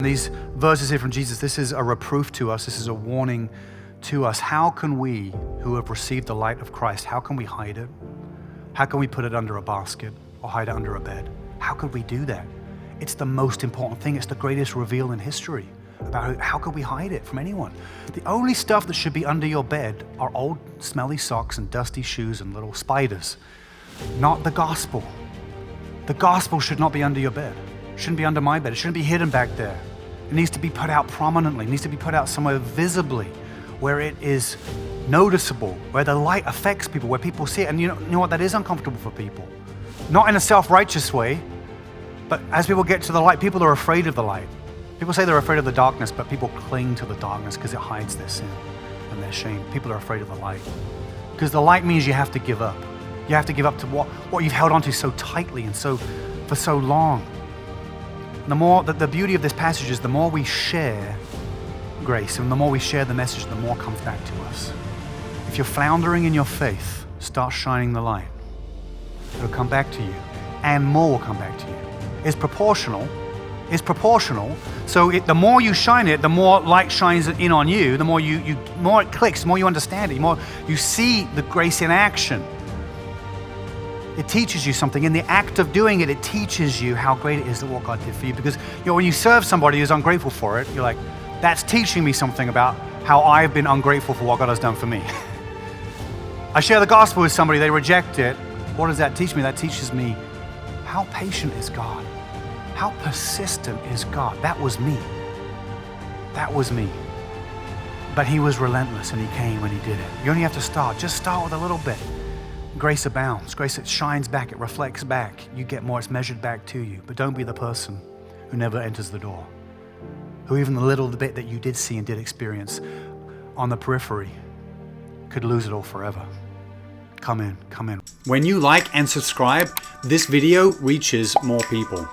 These verses here from Jesus, this is a reproof to us. This is a warning to us. How can we, who have received the light of Christ, how can we hide it? How can we put it under a basket or hide it under a bed? How could we do that? It's the most important thing. It's the greatest reveal in history about how could we hide it from anyone. The only stuff that should be under your bed are old smelly socks and dusty shoes and little spiders, not the gospel. The gospel should not be under your bed. It shouldn't be under my bed. It shouldn't be hidden back there. It needs to be put out prominently. It needs to be put out somewhere visibly, where it is noticeable, where the light affects people, where people see it. And you know what? That is uncomfortable for people. Not in a self-righteous way, but as people get to the light, people are afraid of the light. People say they're afraid of the darkness, but people cling to the darkness because it hides their sin and their shame. People are afraid of the light because the light means you have to give up. You have to give up to what you've held onto so tightly and for so long. The beauty of this passage is the more we share grace and the more we share the message, the more comes back to us. If you're floundering in your faith, start shining the light. It'll come back to you, and more will come back to you. It's proportional. It's proportional. So the more you shine it, the more light shines in on you. The more more it clicks, the more you understand it, the more you see the grace in action. It teaches you something. In the act of doing it, it teaches you how great it is that what God did for you. Because when you serve somebody who's ungrateful for it, you're like, that's teaching me something about how I've been ungrateful for what God has done for me. I share the gospel with somebody, they reject it. What does that teach me? That teaches me how patient is God? How persistent is God? That was me. That was me. But he was relentless and he came and he did it. You only have to start. Just start with a little bit. Grace abounds. Grace, it shines back. It reflects back. You get more. It's measured back to you. But don't be the person who never enters the door. Who even the little bit that you did see and did experience on the periphery could lose it all forever. Come in, come in. When you like and subscribe, this video reaches more people.